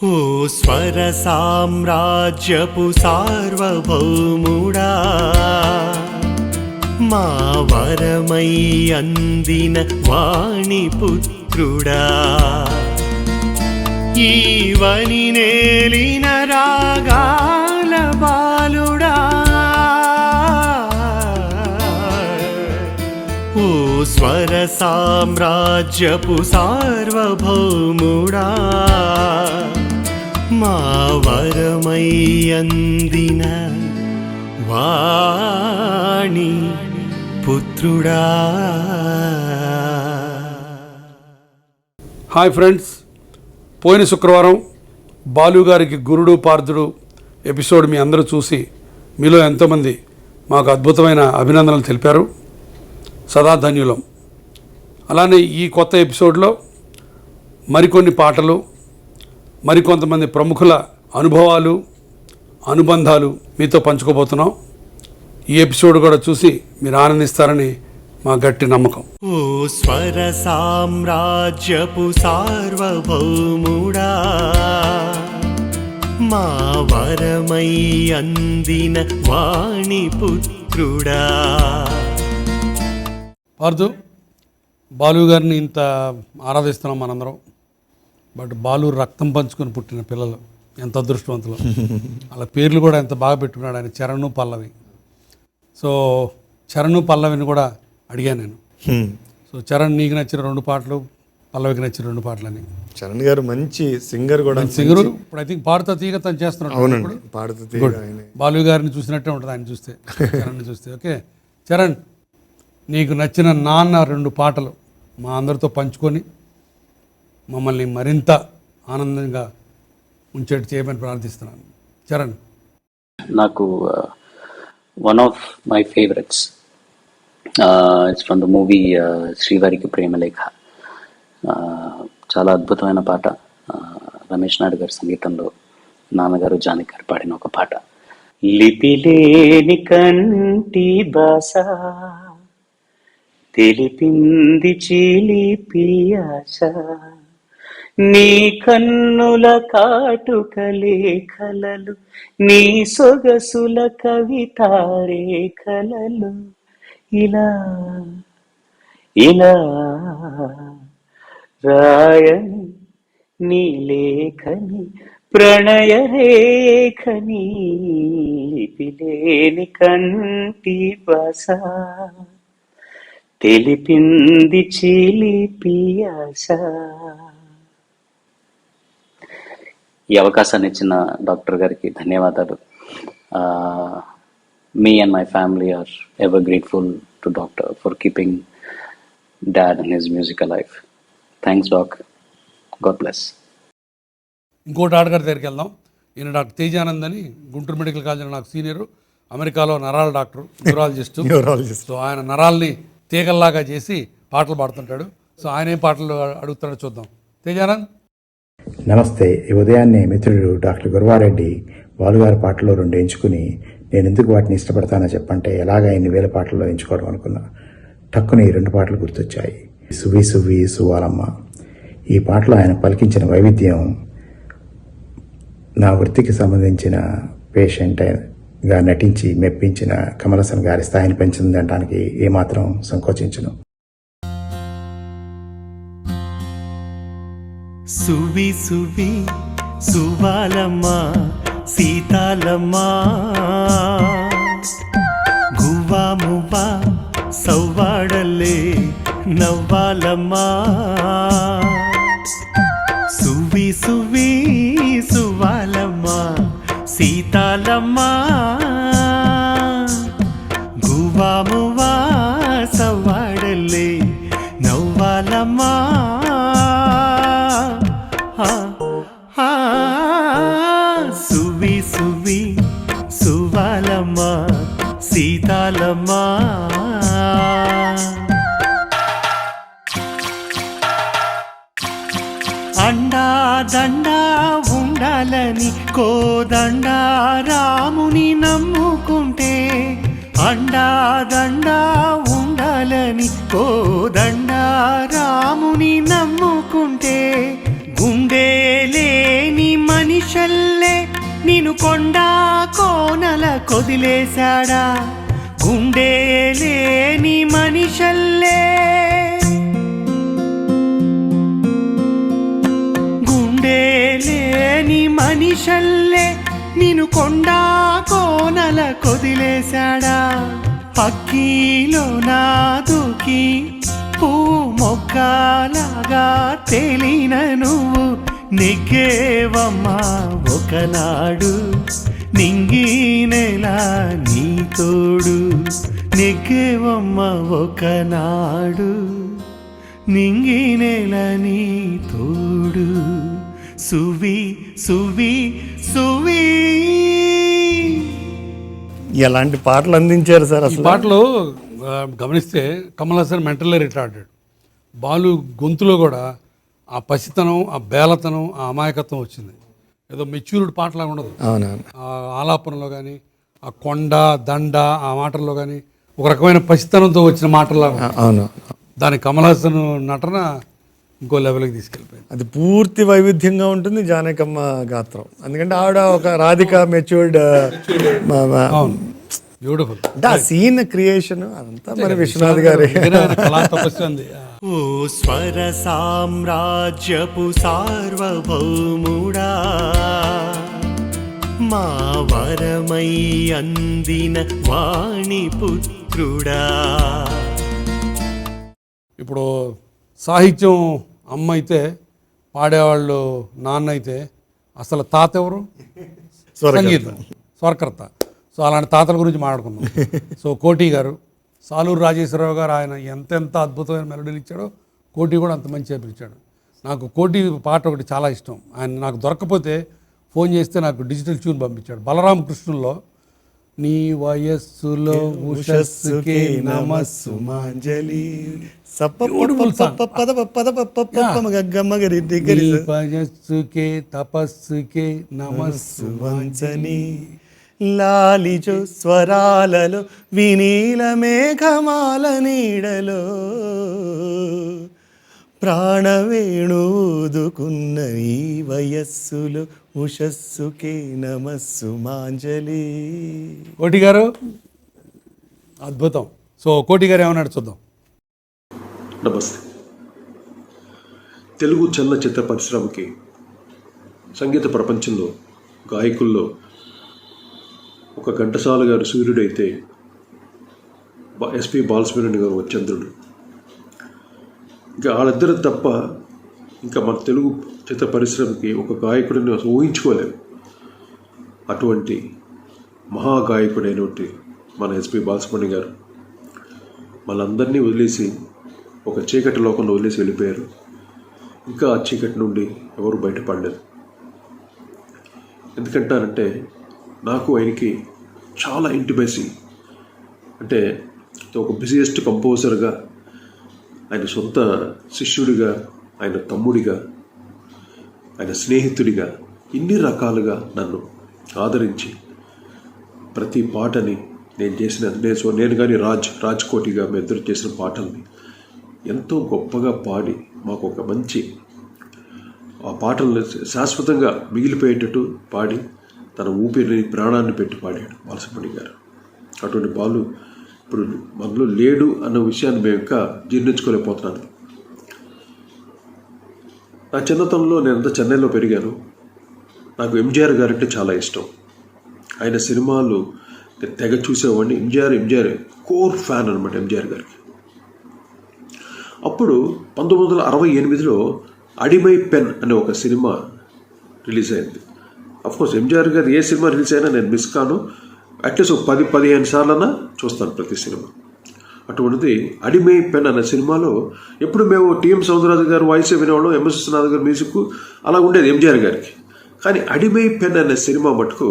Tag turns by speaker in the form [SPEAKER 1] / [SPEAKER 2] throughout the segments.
[SPEAKER 1] ఓ స్వర సామ్రాజ్యపు సార్వభౌముడా, మా వరమై అందిన వాణిపుత్రుడా, ఈవని నేలిన రాగాల బాలుడా, ఓ స్వర సామ్రాజ్యపు సార్వభౌముడా, మా వరమై అందిన వాణి పుత్రుడా.
[SPEAKER 2] హాయ్ ఫ్రెండ్స్, పోయిన శుక్రవారం బాలుగారికి గురుడు పార్థుడు ఎపిసోడ్ మీ అందరూ చూసి మీలో ఎంతోమంది మాకు అద్భుతమైన అభినందనలు తెలిపారు. సదా ధన్యులం. అలానే ఈ కొత్త ఎపిసోడ్లో మరికొన్ని పాటలు, మరికొంతమంది ప్రముఖుల అనుభవాలు, అనుబంధాలు మీతో పంచుకోబోతున్నాం. ఈ ఎపిసోడ్ కూడా చూసి మీరు ఆనందిస్తారని మా గట్టి నమ్మకం.
[SPEAKER 1] ఓ స్వర సామ్రాజ్యపు సార్వభౌముడా, మా వరమై అందిన వాణిపుత్రుడా.
[SPEAKER 2] పార్థు, బాలు గారిని ఇంత ఆరాధిస్తున్నాం మనందరం. బట్ బాలు రక్తం పంచుకొని పుట్టిన పిల్లలు ఎంత అదృష్టవంతులు. వాళ్ళ పేర్లు కూడా ఎంత బాగా పెట్టుకున్నాడు ఆయన, చరణ్, పల్లవి. సో చరణ్, పల్లవిని కూడా అడిగాను నేను. సో చరణ్, నీకు నచ్చిన 2 పాటలు, పల్లవికి నచ్చిన 2 పాటలు అని.
[SPEAKER 3] చరణ్ గారు మంచి సింగర్ కూడా.
[SPEAKER 2] సింగరు ఇప్పుడు ఐ థింక్ పాడుతా తీగ తను చేస్తున్నాడు. బాలు గారిని చూసినట్టే ఉంటుంది ఆయన చూస్తే, చరణ్ చూస్తే. ఓకే చరణ్, నీకు నచ్చిన నాన్న 2 పాటలు మా అందరితో పంచుకొని మమ్మల్ని మరింత ఆనందంగా ఉంచేట్టు చేయమని ప్రార్థిస్తున్నాను. చరణ్.
[SPEAKER 4] నాకు one of my favourites, it's from the movie శ్రీవారికి ప్రేమలేఖ. చాలా అద్భుతమైన పాట. రమేష్ నాయుడు గారి సంగీతంలో నాన్నగారు జానకి గారు పాడిన ఒక పాట. లిపిలేని కంటి బాస తెలిపింది చిలిపి ఆశ, నీ కన్నుల కాటుకలే కలలు, నీ సొగసుల కవితారే కలలు, ఇలా ఇలా రాయని నీ లేఖని ప్రణయ రేఖని, లిపిలేని కంటి భాష తెలిపింది చిలిపి ఆశ. ఈ అవకాశాన్ని ఇచ్చిన డాక్టర్ గారికి ధన్యవాదాలు. Me and my family are ever grateful to doctor for keeping dad and his music alive. Thanks doc. God bless.
[SPEAKER 2] ఇంకోటి ఆడగారి దగ్గరికి వెళ్దాం. ఈయన డాక్టర్ తేజానంద్ అని గుంటూరు మెడికల్ కాలేజీలో నాకు సీనియరు, అమెరికాలో నరాల డాక్టర్, న్యూరాలజిస్ట్. సో ఆయన నరాల్ని తీగల్లాగా చేసి పాటలు పాడుతుంటాడు. సో ఆయన ఏం పాటలు అడుగుతాడో చూద్దాం. తేజానంద్.
[SPEAKER 5] నమస్తే. ఈ ఉదయాన్నే మిత్రుడు డాక్టర్ గురవారెడ్డి బాలుగారి పాటల్లో 2 ఎంచుకుని నేను ఎందుకు వాటిని ఇష్టపడతానో చెప్పంటే ఎలాగా ఇన్ని వేల పాటల్లో ఎంచుకోవడం అనుకున్నా. టక్కుని 2 పాటలు గుర్తొచ్చాయి. సువి సువి సువాలమ్మ. ఈ పాటలో ఆయన పలికించిన వైవిధ్యం నా వృత్తికి సంబంధించిన పేషెంట్గా నటించి మెప్పించిన కమలసన్ గారి స్థాయిని పెంచిందనడానికి ఏమాత్రం సంకోచించను.
[SPEAKER 1] సువి సువి సువాలమ్మ సీతాలమ్మ, గువ్వా మువ్వా సవ్వాడల్లే నవ్వాలమ్మ, సువి సువి సువాలమ్మ సీతాలమ్మ, గువ్వా మువ్వా సవ్వాడల్లే నవ్వాలమ్మ, సువి సువి సువాలమ్మ సీతాలమ్మ. అండా దండా ఉండాలని కోదండా రాముని నమ్ముకుంటే, అండా దండా ఉండాలని కోదండా రాముని నమ్ముకుంటే, గుండె లేని కొండా కోనల కొదిలేశాడా గుండె లేని మనిషల్లే గుండె లేని మనిషల్లే నిన్ను కొండా కోనల కొదిలేశాడా పక్కీలో నాదుకి పూ మొక్కలాగా తేలిన నువ్వు నెగ్గేవమ్మా ఒకనాడు నింగి నెల నీ తోడు నెగ్గేవమ్మా ఒకనాడు నింగి నెల నీ తోడు సువి సువి సువి.
[SPEAKER 3] ఎలాంటి పాటలు అందించారు సార్
[SPEAKER 2] ఈ
[SPEAKER 3] అసలు.
[SPEAKER 2] పాటలో గమనిస్తే కమల్ హాసన్ మెంటల్లీ రిటార్డెడ్. బాలు గొంతులో కూడా ఆ పసితనం, ఆ బేలతనం, ఆ అమాయకత్వం వచ్చింది. ఏదో మెచ్యూర్డ్ పాటలాగా ఉండదు.
[SPEAKER 3] అవునవును.
[SPEAKER 2] ఆ ఆలాపనలో కానీ, ఆ కొండ దండ ఆ మాటల్లో కానీ ఒక రకమైన పసితనంతో వచ్చిన మాటలాగా.
[SPEAKER 3] అవును.
[SPEAKER 2] దాని కమల్ హాసన్ నటన ఇంకో లెవెల్కి తీసుకెళ్ళిపోయింది.
[SPEAKER 3] అది పూర్తి వైవిధ్యంగా ఉంటుంది జానకమ్మ గాత్రం. ఎందుకంటే ఆవిడ ఒక రాధిక మెచ్యూర్డ్
[SPEAKER 2] అవును, బ్యూటిఫుల్.
[SPEAKER 3] అంటే ఆ సీన్ క్రియేషన్ అదంతా మరి విశ్వనాథ్ గారి.
[SPEAKER 2] కళా తపస్సు అంది.
[SPEAKER 1] ఓ స్వర సామ్రాజ్యపు సార్వభౌముడా మా వరమై అందిన వాణిపుత్రుడా.
[SPEAKER 2] ఇప్పుడు సాహిత్యం అమ్మ అయితే, పాడేవాళ్ళు నాన్న అయితే, అసలు తాత ఎవరు? సంగీతం స్వరకర్త. సో అలాంటి తాతల గురించి మాట్లాడుకుందాం. సో కోటి గారు, సాలూరు రాజేశ్వరరావు గారు, ఆయన ఎంతెంత అద్భుతమైన మెలోడీలు ఇచ్చాడో కోటి కూడా అంత మంచిగా పిలిచాడు. నాకు కోటి పాట ఒకటి చాలా ఇష్టం. ఆయన నాకు దొరకకపోతే ఫోన్ చేస్తే నాకు డిజిటల్ ట్యూన్ పంపించాడు. బలరామ కృష్ణుల్లో నీ వయస్సులో ఉషస్సుకే
[SPEAKER 3] నమస్సుమాంజలి
[SPEAKER 2] వయస్సుకే తపస్సుకే నమస్సుమాంజలి
[SPEAKER 3] లాలిజో స్వరాలలో వినీల మేఘమాల నీడలో ప్రాణవేణూదుకున్న ఈ వయస్సులో ఉషస్సుకే నమస్సుమాంజలి.
[SPEAKER 2] కోటి గారు అద్భుతం. సో కోటి గారు ఏమన్నాడు చూద్దాం.
[SPEAKER 6] నమస్తే. తెలుగు చలనచిత్ర పరిశ్రమకి, సంగీత ప్రపంచంలో గాయకుల్లో ఒక ఘంటసాల గారు సూర్యుడైతే ఎస్పి బాలసుబ్రహ్మణ్యం గారు చంద్రుడు. ఇంకా వాళ్ళిద్దరు తప్ప ఇంకా మన తెలుగు చిత్ర పరిశ్రమకి ఒక గాయకుడిని అసలు ఊహించుకోలేము. అటువంటి మహాగాయకుడైనటువంటి మన ఎస్పి బాలసుబ్రహ్మణ్యం గారు మనందరినీ వదిలేసి ఒక చీకటి లోకంలో వదిలేసి వెళ్ళిపోయారు. ఇంకా ఆ చీకటి నుండి ఎవరు బయటపడలేదు. ఎందుకంటారంటే నాకు ఆయనకి చాలా ఇంటిమసీ. అంటే ఒక బిజియెస్ట్ కంపోజర్గా, ఆయన సొంత శిష్యుడిగా, ఆయన తమ్ముడిగా, ఆయన స్నేహితుడిగా ఇన్ని రకాలుగా నన్ను ఆదరించి ప్రతి పాటని నేను కానీ రాజ్ కోటిగా మీ ఇద్దరు చేసిన పాటల్ని ఎంతో గొప్పగా పాడి మాకు ఒక మంచి ఆ పాటలను శాశ్వతంగా మిగిలిపోయేటట్టు పాడి తన ఊపిరిని ప్రాణాన్ని పెట్టి పాడాడు బాలసుబ్రహ్మణ్యం గారు. అటువంటి బాలు ఇప్పుడు మనలో లేడు అన్న విషయాన్ని మేము ఇంకా జీర్ణించుకోలేకపోతున్నాను. నా చిన్నతనంలో నేనంతా చెన్నైలో పెరిగాను. నాకు ఎంజీఆర్ గారు అంటే చాలా ఇష్టం. ఆయన సినిమాలు తెగ చూసేవాడిని. ఎంజీఆర్ కోర్ ఫ్యాన్ అనమాట ఎంజీఆర్ గారికి. అప్పుడు 1968లో అడిమై పెన్ అనే ఒక సినిమా రిలీజ్ అయింది. అఫ్కోర్స్ ఎంజీఆర్ గారు ఏ సినిమా రిలీజ్ అయినా నేను మిస్ కాను. అట్లీస్ట్ ఒక 10-15 సార్లన్నా చూస్తాను ప్రతి సినిమా. అటువంటిది అడిమై పెన్ అనే సినిమాలో ఎప్పుడు మేము టీఎం సౌందరరాజు గారు వాయిస్ వినేవాళ్ళం, ఎంఎస్ విశ్వనాథ్ గారు మ్యూజిక్ అలా ఉండేది ఎంజీఆర్ గారికి. కానీ అడిమై పెన్ అనే సినిమా మటుకు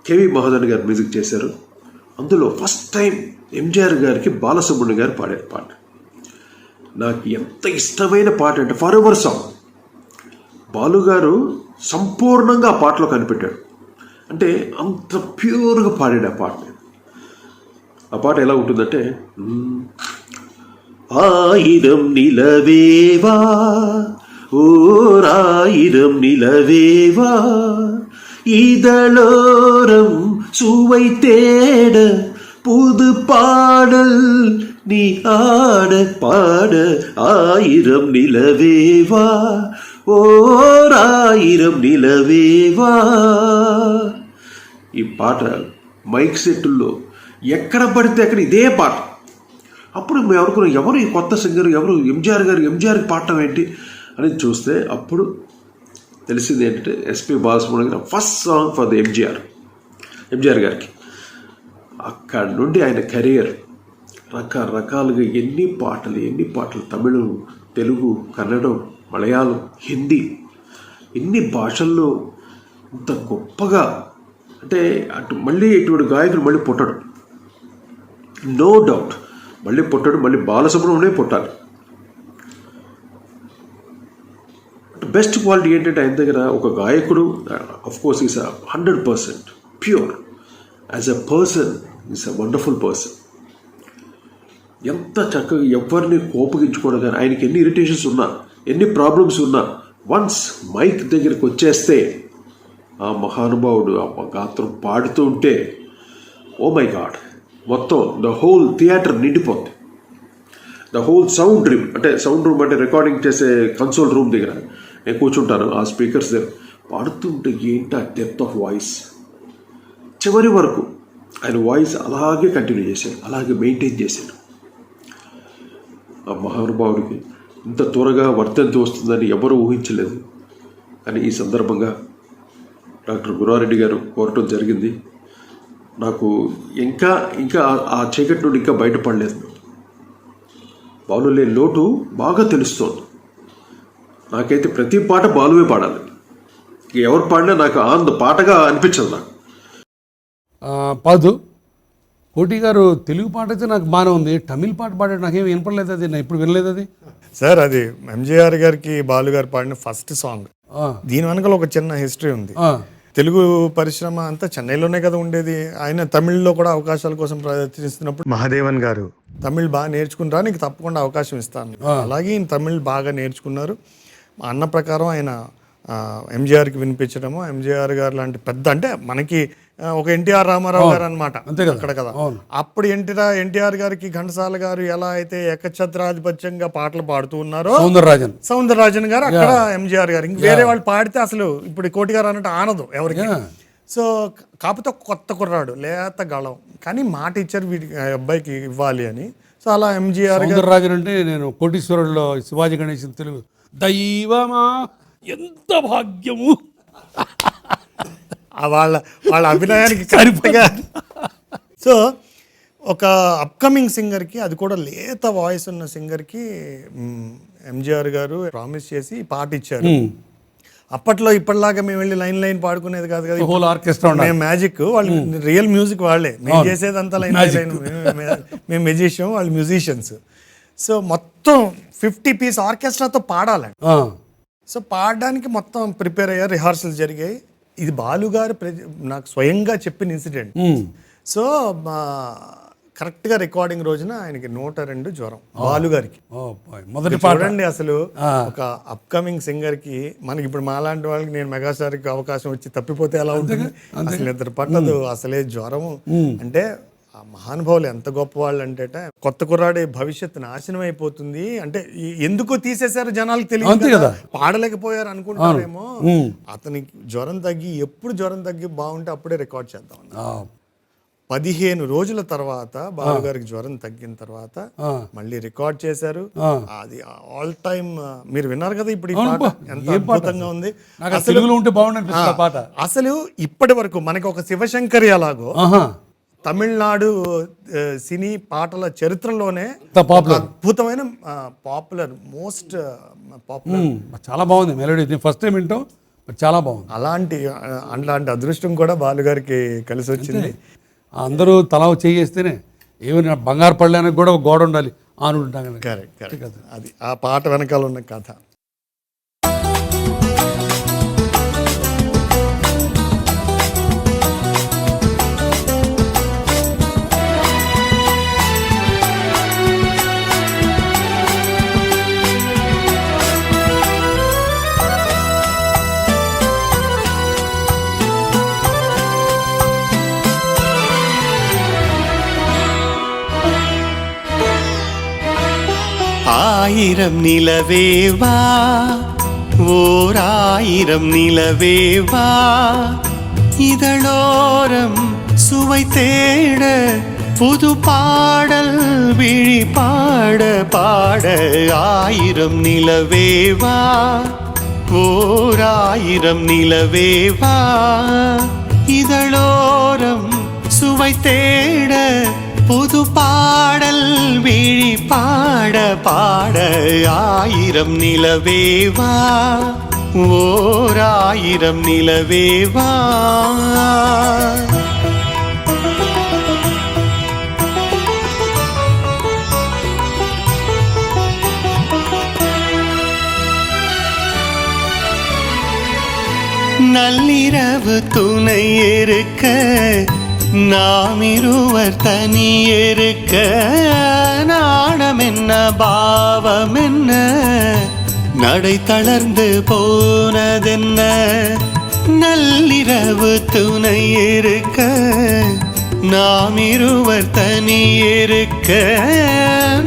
[SPEAKER 6] కేవి మహాదన్ గారు మ్యూజిక్ చేశారు. అందులో ఫస్ట్ టైం ఎంజీఆర్ గారికి బాలసుబ్రహ్మణ్యం గారు పాడారు పాట. నాకు ఎంత ఇష్టమైన పాట అంటే ఫర్ ఎవర్ సాంగ్. బాలుగారు సంపూర్ణంగా ఆ పాటలో కనిపెట్టాడు. అంటే అంత ప్యూర్గా పాడాడు ఆ పాట. ఆ పాట ఎలా ఉంటుందంటే, ఆయిరం నిలవేవా ఓరాయిరం నిలవేవా இதழோரம் சுவை தேட புது பாடல் நீ ஆட பாட ஆயிரம் நிலவேவா ఓర్ ఆయిరం నిలవేవా. ఈ పాట మైక్ సెట్టుల్లో ఎక్కడ పడితే అక్కడ ఇదే పాట. అప్పుడు మేము అనుకున్నాం ఎవరు ఈ కొత్త సింగర్, ఎవరు ఎంజీఆర్కి పాడటం ఏంటి అని చూస్తే అప్పుడు తెలిసింది ఏంటంటే ఎస్పి బాలసుబ్రహ్మణ్యం గారు first song for the MGR గారికి. అక్కడ నుండి ఆయన కెరియర్ రకరకాలుగా ఎన్ని పాటలు తమిళం, తెలుగు, కన్నడం, మలయాళం, హిందీ ఇన్ని భాషల్లో ఇంత గొప్పగా అంటే అటు మళ్ళీ ఇటువంటి గాయకుడు మళ్ళీ పుట్టడు, నో డౌట్ మళ్ళీ పుట్టడు. మళ్ళీ బాలసుబ్రహ్మణ్యం పుట్టాలి. బెస్ట్ క్వాలిటీ ఏంటంటే ఆయన దగ్గర ఒక గాయకుడు of course is 100% pure. As a person is a wonderful person. ఎంత చక్కగా ఎవరిని కోపగించుకోవడం కానీ, ఆయనకి ఎన్ని ఇరిటేషన్స్ ఉన్నా, ఎన్ని ప్రాబ్లమ్స్ ఉన్నా, వన్స్ మైక్ దగ్గరికి వచ్చేస్తే ఆ మహానుభావుడు ఆ గాత్రం పాడుతూ ఉంటే ఓ మై గాడ్, మొత్తం ద హోల్ థియేటర్ నిండిపోద్ది. ద హోల్ సౌండ్ రూమ్ అంటే రికార్డింగ్ చేసే కన్సోల్ రూమ్ దగ్గర నేను కూర్చుంటాను, ఆ స్పీకర్స్ దగ్గర పాడుతుంటే ఏంటి ఆ డెప్త్ ఆఫ్ వాయిస్. చివరి వరకు ఆయన వాయిస్ అలాగే కంటిన్యూ చేశాడు, అలాగే మెయింటైన్ చేశాడు. ఆ మహానుభావుడికి ఇంత త్వరగా వర్ధంతి వస్తుందని ఎవరూ ఊహించలేదు. కానీ ఈ సందర్భంగా డాక్టర్ గురవారెడ్డి గారు కోరటం జరిగింది. నాకు ఇంకా ఆ చీకటి నుండి ఇంకా బయటపడలేదు. బాలు లేని లోటు బాగా తెలుస్తోంది. నాకైతే ప్రతి పాట బాలువే పాడాలి, ఎవరు పాడినా నాకు పాటగా అనిపించదు. నాకు
[SPEAKER 2] పాదు కోటి గారు తెలుగు పాట అయితే నాకు బాగానే ఉంది, తమిళ పాట పాడాడు నాకేం వినపడలేదు, అది నేను ఇప్పుడు వినలేదు. అది
[SPEAKER 3] సార్ అది ఎంజీఆర్ గారికి బాలు గారు పాడిన ఫస్ట్ సాంగ్. దీని వెనకాల ఒక చిన్న హిస్టరీ ఉంది. తెలుగు పరిశ్రమ అంతా చెన్నైలోనే కదా ఉండేది. ఆయన తమిళ్లో కూడా అవకాశాల కోసం ప్రయత్నిస్తున్నప్పుడు మహాదేవన్ గారు తమిళ్ బాగా నేర్చుకున్నారా, నీకు తప్పకుండా అవకాశం ఇస్తాను. అలాగే ఈయన తమిళ్ బాగా నేర్చుకున్నారు. మా అన్న ప్రకారం ఆయన ఎంజీఆర్కి వినిపించడము, ఎంజీఆర్ గారు లాంటి పెద్ద అంటే మనకి ఒక ఎన్టీఆర్ రామారావు గారు అనమాట అక్కడ కదా. అప్పుడు ఎన్టీఆర్ గారికి ఘంటసాల గారు ఎలా అయితే ఏకఛత్రాధిపత్యంగా పాటలు పాడుతూ ఉన్నారో సౌందరరాజన్ గారు అక్కడ ఎంజీఆర్ గారు. ఇంక వేరే వాళ్ళు పాడితే అసలు ఇప్పుడు కోటి గారు అన్నట్టు ఆనదు ఎవరికి. సో కాకపోతే కొత్త కుర్రాడు, లేత గళం, కానీ మాట ఇచ్చారు వీడికి అబ్బాయికి ఇవ్వాలి అని. సో అలా ఎంజీఆర్
[SPEAKER 2] రాజన్ అంటే నేను కోటీశ్వరుడులో శివాజీ గణేశన్ తెలుగు దైవమా ఎంత భాగ్యము
[SPEAKER 3] వాళ్ళ అభినయానికి సరిపోగా. సో ఒక అప్కమింగ్ సింగర్కి, అది కూడా లేత వాయిస్ ఉన్న సింగర్కి ఎంజీఆర్ గారు ప్రామిస్ చేసి పాట ఇచ్చారు. అప్పట్లో ఇప్పటిలాగా మేము వెళ్ళి లైన్ పాడుకునేది కాదు కదా,
[SPEAKER 2] హోల్ ఆర్కెస్ట్రా
[SPEAKER 3] మేము మ్యాజిక్, వాళ్ళు రియల్ మ్యూజిక్ వాళ్ళే, మేము చేసేదంతా లైన్. మేము మెజిషియన్, వాళ్ళు మ్యూజిషియన్స్. సో మొత్తం 50 పీస్ ఆర్కెస్ట్రాతో పాడాలి. సో పాడడానికి మొత్తం ప్రిపేర్ అయ్యారు, రిహార్సల్స్ జరిగాయి. ఇది బాలుగారు నాకు స్వయంగా చెప్పిన ఇన్సిడెంట్. సో కరెక్ట్గా రికార్డింగ్ రోజున ఆయనకి 102 జ్వరం బాలుగారికి. చూడండి అసలు ఒక అప్కమింగ్ సింగర్కి, మనకి ఇప్పుడు మాలాంటి వాళ్ళకి నేను మెగాస్టార్కి అవకాశం వచ్చి తప్పిపోతే ఎలా ఉంటుంది, అసలు నిద్ర పట్టదు, అసలే జ్వరము. అంటే ఆ మహానుభావులు ఎంత గొప్ప వాళ్ళు అంటే, కొత్త కుర్రాడే భవిష్యత్తు నాశనం అయిపోతుంది అంటే ఎందుకు తీసేశారు జనాలకు తెలియదు కదా, పాడలేకపోయారు అనుకుంటారేమో. అతనికి జ్వరం తగ్గి, ఎప్పుడు జ్వరం తగ్గి బాగుంటే అప్పుడే రికార్డ్ చేద్దాం. 15 రోజుల తర్వాత బాలు గారికి జ్వరం తగ్గిన తర్వాత మళ్ళీ రికార్డ్ చేశారు. అది ఆల్ టైమ్ మీరు విన్నారు కదా ఇప్పుడు ఈ పాట ఎంత అద్భుతంగా ఉంది. అసలు ఇప్పటి వరకు మనకి ఒక శివశంకరి అలాగో తమిళనాడు సినీ పాటల చరిత్రలోనే అద్భుతమైన మోస్ట్ పాపులర్.
[SPEAKER 2] చాలా బాగుంది మెలోడీ, ఫస్ట్ టైం వింటాం, చాలా బాగుంది.
[SPEAKER 3] అలాంటి అదృష్టం కూడా బాలుగారికి కలిసి వచ్చింది.
[SPEAKER 2] అందరూ తల చేస్తేనే ఏమైనా బంగారు పళ్ళడానికి కూడా ఒక గోడ ఉండాలి ఆనుంటాం.
[SPEAKER 3] కరెక్ట్, అది ఆ పాట వెనకాల ఉన్న కథ.
[SPEAKER 1] ஆயிரம் நிலவேவா ஓர் ஆயிரம் நிலவேவா இதழோரம் சுவை தேட புது பாடல் விழி பாட பாட ஆயிரம் நிலவேவா ஓர் ஆயிரம் நிலவேவா இதழோரம் சுவை தேட புது பாடல் விழி பாட பாட ஆயிரம் நிலவேவா ஓர் ஆயிரம் நிலவேவா நள்ளிரவு துணை இருக்க நாம் இருவர் தனி இருக்க நாணம் என்ன பாவம் என்ன நடை தளர்ந்து போனதென்ன நள்ளிரவு துணை இருக்க நாம் இருவர் தனி இருக்க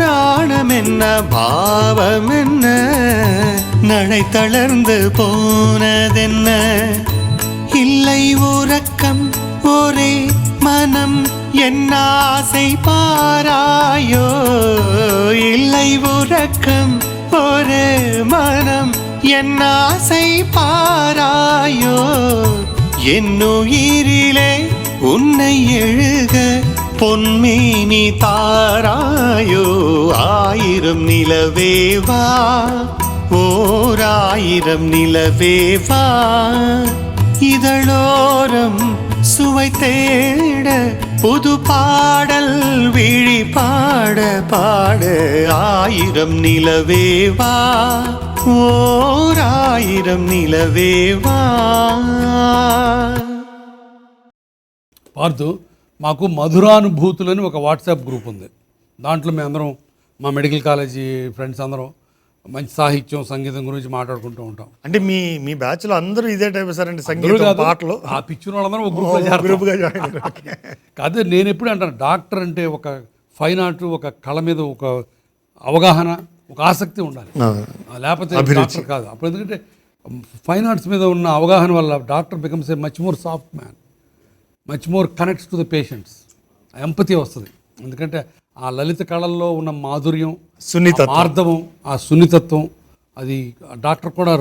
[SPEAKER 1] நாணம் என்ன பாவம் என்ன நடை தளர்ந்து போனதென்ன இல்லை உறக்கம் ஒரே மனம் என் ஆசை பாராயோ இல்லை உறக்கம் ஒரே மனம் என் ஆசை பாராயோ என்னுயிரிலே உன்னை எழுக பொன்மேனி தாராயோ ஆயிரம் நிலவேவா ஓர் ஆயிரம் நிலவேவா இதழோரம் சுவை தேட புது பாடல் விழி பாட பாட ஆயிரம் நிலவேவா ஓர் ஆயிரம் நிலவேவா.
[SPEAKER 2] పార్థు మాకు మధురానుభూతులని ఒక వాట్సాప్ గ్రూప్ ఉంది. దాంట్లో మేమందరం మా మెడికల్ కాలేజీ ఫ్రెండ్స్ అందరం మంచి సాహిత్యం సంగీతం గురించి మాట్లాడుకుంటూ ఉంటాం.
[SPEAKER 3] అంటే మీ మీ బ్యాచ్ లో అందరూ ఇదే టైప్ సార్ అండి, సంగీతం పాటలు
[SPEAKER 2] ఆ పిచ్చిన వాళ్ళందరం ఒక గ్రూప్గా జాయిన్. కాదు, నేను ఎప్పుడు అంటాను, డాక్టర్ అంటే ఒక ఫైన్ ఆర్ట్, ఒక కళ మీద ఒక అవగాహన, ఒక ఆసక్తి ఉండాలి, లేకపోతే డాక్టర్ కాదు. అప్పుడు ఎందుకంటే ఫైన్ ఆర్ట్స్ మీద ఉన్న అవగాహన వల్ల doctor becomes a much more soft man, much more connects to the patients, empathy వస్తుంది. ఎందుకంటే ఆ లలిత కళల్లో ఉన్న మాధుర్యం, ఆర్ధవం, ఆ సున్నితత్వం అది డాక్టర్ కూడా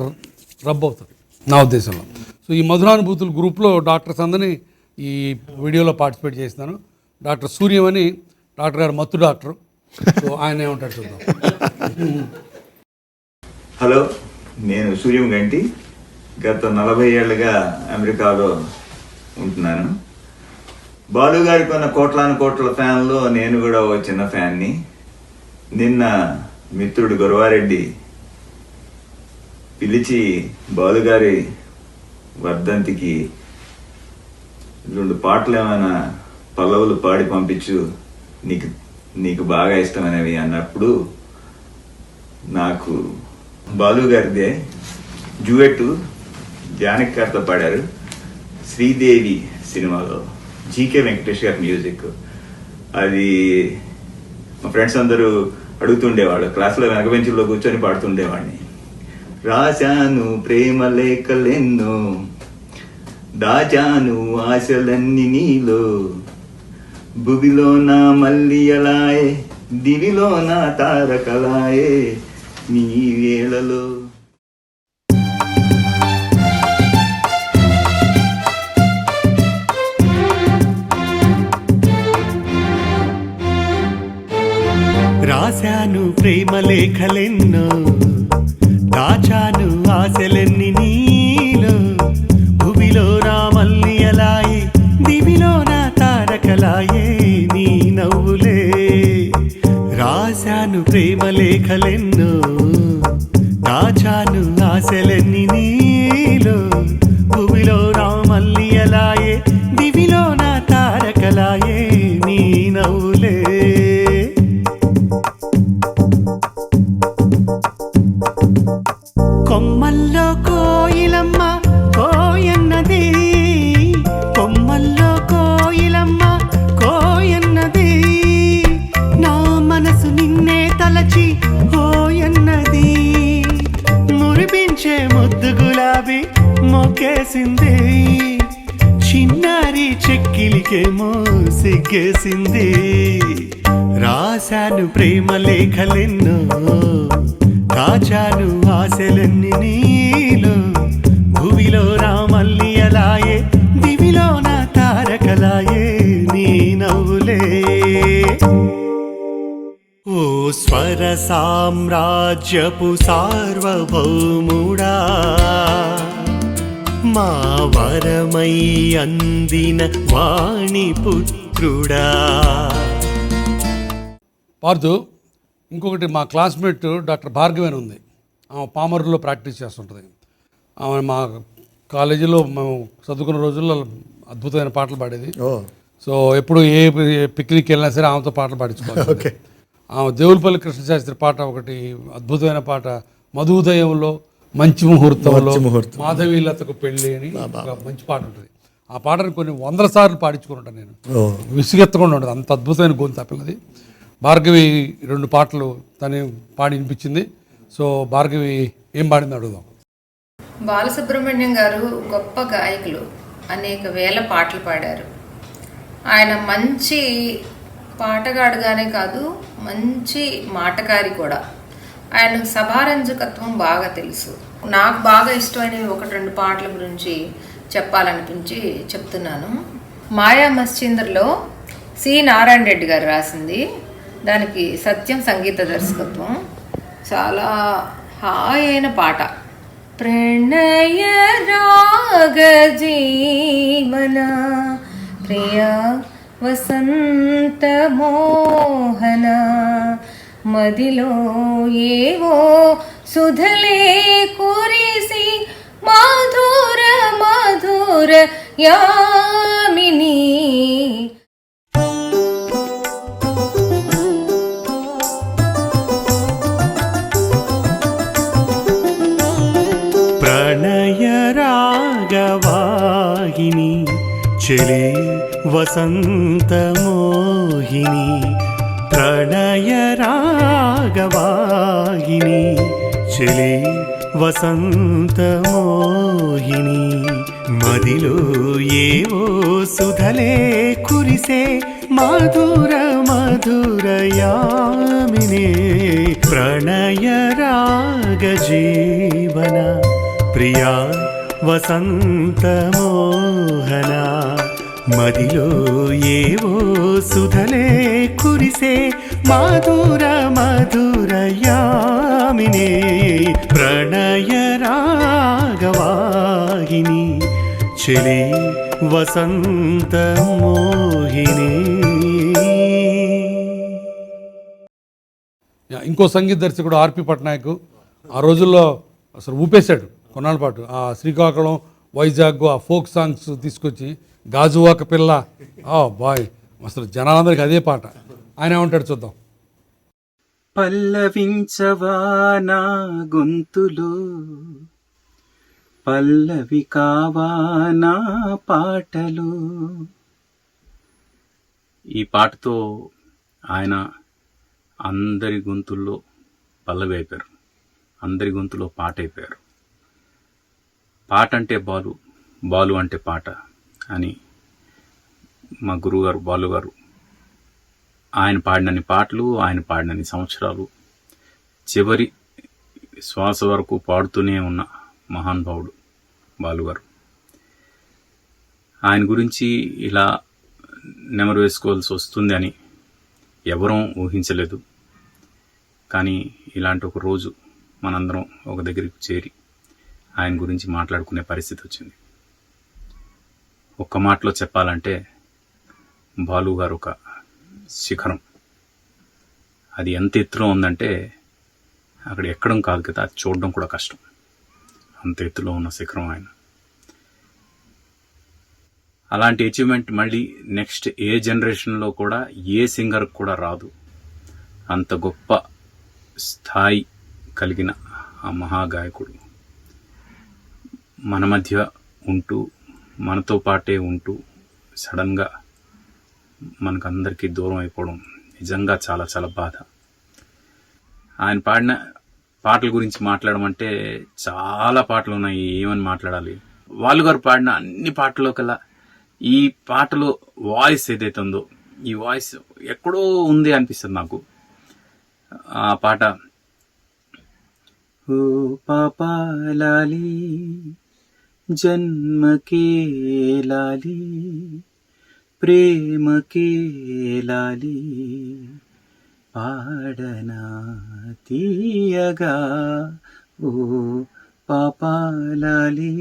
[SPEAKER 2] రబ్ అవుతుంది నా ఉద్దేశంలో. సో ఈ మధురానుభూతుల గ్రూప్లో డాక్టర్స్ అందరినీ ఈ వీడియోలో పార్టిసిపేట్ చేస్తున్నాను. డాక్టర్ సూర్యం అని డాక్టర్ గారు మత్తు డాక్టర్, సో ఆయన ఏమంటాడు చూద్దాం.
[SPEAKER 7] హలో, నేను సూర్యం గంటి. గత 40 ఏళ్ళుగా అమెరికాలో ఉంటున్నాను. బాలు గారికి ఉన్న కోట్లాను కోట్ల ఫ్యాన్లో నేను కూడా ఓ చిన్న ఫ్యాన్ని. నిన్న మిత్రుడు గురవారెడ్డి పిలిచి బాలుగారి వర్ధంతికి 2 పాటలు ఏమైనా పల్లవులు పాడి పంపించు, నీకు బాగా ఇష్టమైనవి అన్నప్పుడు నాకు బాలు గారిదే డ్యూయెట్ జానకి గారితో పాడారు శ్రీదేవి సినిమాలో, జీకే వెంకటేష్ గారి మ్యూజిక్. అది మా ఫ్రెండ్స్ అందరూ అడుగుతుండేవాళ్ళు, క్లాస్లో వెనక బెంచుల్లో కూర్చొని పాడుతుండేవాడిని. రాశాను ప్రేమ లేఖలెన్నో, దాచాను ఆశలన్నీ నీలో, భువిలో నా మల్లియలాయే, దివిలో నా తారకలాయే, నీ వేళలో.
[SPEAKER 1] రాశాను ప్రేమ లేఖలెన్నో, దాచాను ఆశలెన్ని నీలో, భువిలో నా మల్లియలాయే, దివిలో నా తారకలాయే, నీ నవ్వులే. రాశాను ప్రేమ లేఖలెన్నో, దాచాను ఆశలెన్ని నీలో, భువిలో నా మల్లియలాయే, దివిలో నా తారకలాయే, నీ నవ్వులే. కొమ్మల్లో కోయిలమ్మ కోయన్నది, కొమ్మల్లో కోయిలమ్మ కోయన్నది, నా మనసు నిన్నే తలచి ఓ మొక్కేసింది, చిన్నారి చెక్కిలికేమో సిగ్గేసింది. రాశాను ప్రేమ లేఖలెన్నో, దాచాను ఆశలన్నీ నీలో. భూమిలో రామల్లి అలాయే, దివిలో నా తారకలాయే నీ నవ్వులే. ఓ స్వర సామ్రాజ్యపు సార్వభౌముడా, మా వరమై అందిన వాణిపుత్రుడా.
[SPEAKER 2] పార్థు, ఇంకొకటి మా క్లాస్మేట్ డాక్టర్ భార్గవి అని ఉంది. ఆమె పామరులో ప్రాక్టీస్ చేస్తుంటుంది. ఆమె మా కాలేజీలో మేము చదువుకున్న రోజుల్లో అద్భుతమైన పాటలు పాడేది. సో ఎప్పుడు ఏ పిక్నిక్ వెళ్ళినా సరే ఆమెతో పాటలు పాడించుకోవాలి.
[SPEAKER 3] ఓకే.
[SPEAKER 2] ఆమె దేవులపల్లి కృష్ణశాస్త్రి పాట ఒకటి అద్భుతమైన పాట, మధుదయంలో మంచి ముహూర్తంలో మాధవీలతకు పెళ్ళి అని ఒక మంచి పాట ఉంటుంది. ఆ పాటను కొన్ని 100 సార్లు పాడించుకుని ఉంటాను నేను, విసుగెత్తకుండా ఉండదు, అంత అద్భుతమైన గొంతు ఆ పిల్లది. భార్గవి 2 పాటలు తను పాడి వినిపించింది. సో భార్గవి ఏం పాడింది అడుగుదాం.
[SPEAKER 8] బాలసుబ్రహ్మణ్యం గారు గొప్ప గాయకులు, అనేక వేల పాటలు పాడారు. ఆయన మంచి పాటగాడుగానే కాదు, మంచి మాటకారి కూడా. ఆయన సభారంజకత్వం బాగా తెలుసు. నాకు బాగా ఇష్టమైన 1-2 పాటల గురించి చెప్పాలనిపించి చెప్తున్నాను. మాయా మశ్చంద్రలో సి నారాయణ రెడ్డి గారు రాసింది, దానికి సత్యం సంగీత దర్శకత్వం. చాలా హాయైన పాట. ప్రణయ రాగ జీవన ప్రియ వసంత మోహన మదిలో ఏవో సుధలే కురిసి మధుర మధుర యామిని.
[SPEAKER 1] ప్రణయ రాగవాహిని చెలి వసంత మోహిని. ప్రణయ రాగవాహిని చెలి వసంత మోహిని. మదిలో ఏవో సుధలే కురిసే మధుర మధుర యామినే. ప్రణయ రాగ జీవన ప్రియా వసంత మోహన మదిలో ఏవో సుధలే కురిసే మధుర మధుర యామినే. ప్రణయ రాగవాహిని చెలి వసంత మోహిని.
[SPEAKER 2] ఇంకో సంగీత దర్శకుడు ఆర్పి పట్నాయక్ ఆ రోజుల్లో అసలు ఊపేశాడు కొన్నాళ్ళ పాటు. ఆ శ్రీకాకుళం, వైజాగ్ ఆ ఫోక్ సాంగ్స్ తీసుకొచ్చి గాజువాక పిల్ల బాయ్ అసలు జనాలందరికీ అదే పాట. ఆయన ఏమంటాడు చూద్దాం.
[SPEAKER 9] పల్లవించవా నా గొంతులో, పల్లవి కావా నా పాటలు. ఈ పాటతో ఆయన అందరి గొంతుల్లో పల్లవి అయిపోయారు, అందరి గొంతులో పాట అయిపోయారు. పాట అంటే బాలు, బాలు అంటే పాట అని మా గురువుగారు బాలు గారు ఆయన పాడినన్ని పాటలు, ఆయన పాడినన్ని సంవత్సరాలు, చివరి శ్వాస వరకు పాడుతూనే ఉన్న మహానుభావుడు బాలుగారు. ఆయన గురించి ఇలా నెమరు వేసుకోవాల్సి వస్తుంది అని ఎవరూ ఊహించలేదు. కానీ ఇలాంటి ఒక రోజు మనందరం ఒక దగ్గరికి చేరి ఆయన గురించి మాట్లాడుకునే పరిస్థితి వచ్చింది. ఒక్క మాటలో చెప్పాలంటే బాలు గారు ఒక శిఖరం. అది ఎంత ఎత్తులో ఉందంటే అక్కడ ఎక్కడం కాదు కదా, అది చూడడం కూడా కష్టం. అంత ఎత్తులో ఉన్న శిఖరం ఆయన. అలాంటి అచీవ్మెంట్ మళ్ళీ నెక్స్ట్ ఏ జనరేషన్లో కూడా ఏ సింగర్ కూడా రాదు. అంత గొప్ప స్థాయి కలిగిన ఆ మహాగాయకుడు మన మధ్య ఉంటూ, మనతో పాటే ఉంటూ సడన్గా మనకందరికీ దూరం అయిపోవడం నిజంగా చాలా చాలా బాధ. ఆయన పాడిన పాటల గురించి మాట్లాడమంటే చాలా పాటలు ఉన్నాయి, ఏమని మాట్లాడాలి. వాళ్ళు గారు పాడిన అన్ని పాటల్లో కల్లా ఈ పాటలో వాయిస్ ఏదైతే ఉందో ఈ వాయిస్ ఎక్కడో ఉంది అనిపిస్తుంది నాకు. ఆ పాట ఓ పాపా లాలి జన్మకే లాలి ప్రేమకే లాలి పాడనా తీయగా ఓ పాపా లాలి.